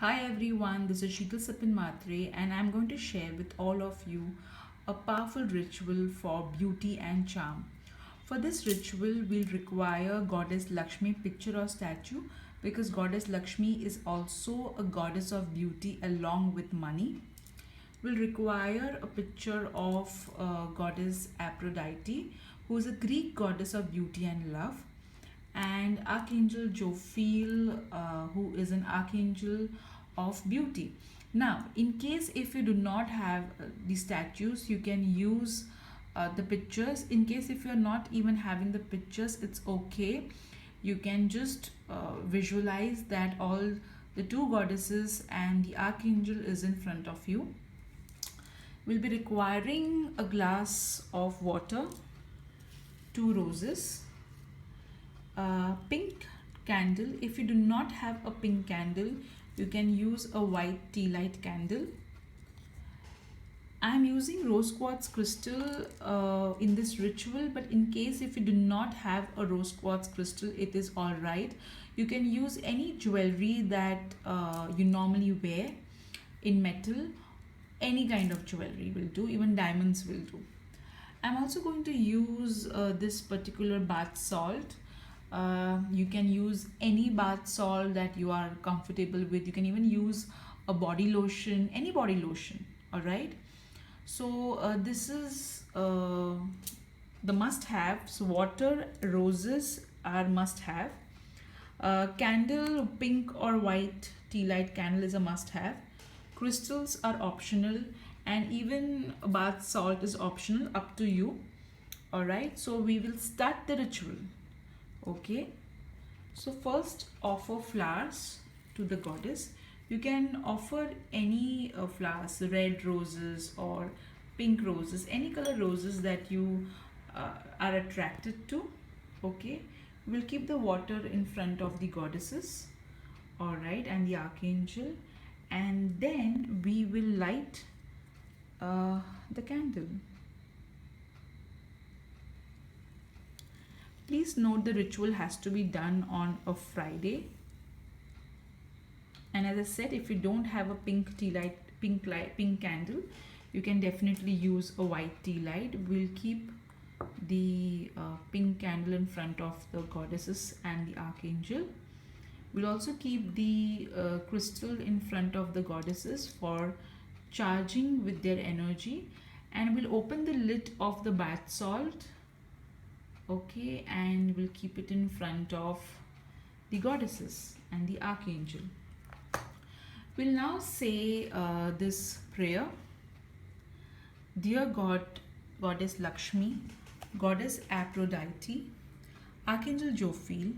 Hi everyone, this is Sheetal Sapin Matre and I'm going to share with all of you a powerful ritual for beauty and charm. For this ritual, we'll require Goddess Lakshmi picture or statue because Goddess Lakshmi is also a goddess of beauty along with money. We'll require a picture of Goddess Aphrodite, who is a Greek goddess of beauty and love, and Archangel Jophiel, who is an archangel of beauty. Now, in case if you do not have the statues, you can use the pictures. In case if you're not even having the pictures, it's okay. You can just visualize that all the two goddesses and the archangel is in front of you. We'll be requiring a glass of water, 2 roses, a pink candle. If you do not have a pink candle, you can use a white tea light candle. I am using rose quartz crystal in this ritual, but in case if you do not have a rose quartz crystal, it is all right. You can use any jewelry that you normally wear in metal. Any kind of jewelry will do, even diamonds will do. I'm also going to use this particular bath salt. You can use any bath salt that you are comfortable with. You can even use a body lotion, any body lotion. All right. So this is the must-haves. Water, roses are must-have. Candle, pink or white tea light candle is a must-have. Crystals are optional, and even bath salt is optional, up to you. All right. So we will start the ritual. Okay, so first offer flowers to the goddess. You can offer any flowers, red roses or pink roses, any color roses that you are attracted to. Okay, we'll keep the water in front of the goddesses, all right, and the archangel, and then we will light the candle. Please note the ritual has to be done on a Friday. And as I said, if you don't have a pink candle, you can definitely use a white tea light. We'll keep the pink candle in front of the goddesses and the archangel. We'll also keep the crystal in front of the goddesses for charging with their energy. And we'll open the lid of the bath salt. Okay, and we'll keep it in front of the goddesses and the archangel. We'll now say this prayer. Dear God, Goddess Lakshmi, Goddess Aphrodite, Archangel Jophiel,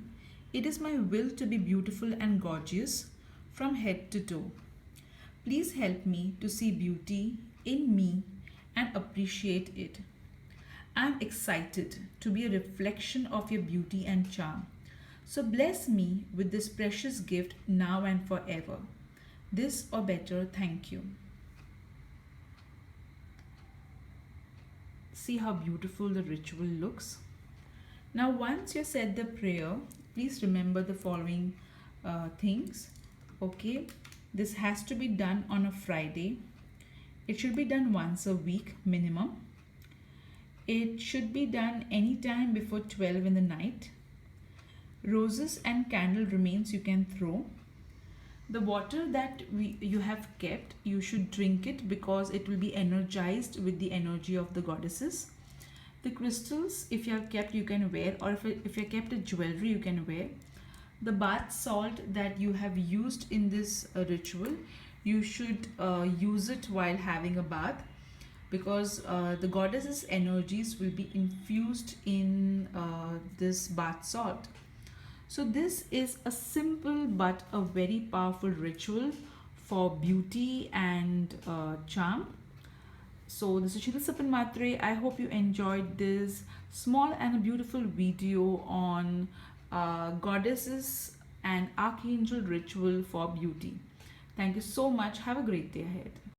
it is my will to be beautiful and gorgeous from head to toe. Please help me to see beauty in me and appreciate it. I am excited to be a reflection of your beauty and charm. So bless me with this precious gift now and forever. This or better, thank you. See how beautiful the ritual looks. Now, once you said the prayer, please remember the following things. Okay, this has to be done on a Friday. It should be done once a week minimum. It should be done anytime before 12 in the night. Roses and candle remains you can throw. The water that you have kept, you should drink it because it will be energized with the energy of the goddesses. The crystals, if you have kept, you can wear, or if you have kept a jewelry, you can wear. The bath salt that you have used in this ritual, you should use it while having a bath, because the goddess's energies will be infused in this bath salt. So this is a simple but a very powerful ritual for beauty and charm. So this is Sheetal Sapin Matre. I hope you enjoyed this small and a beautiful video on goddesses and archangel ritual for beauty. Thank you so much. Have a great day ahead.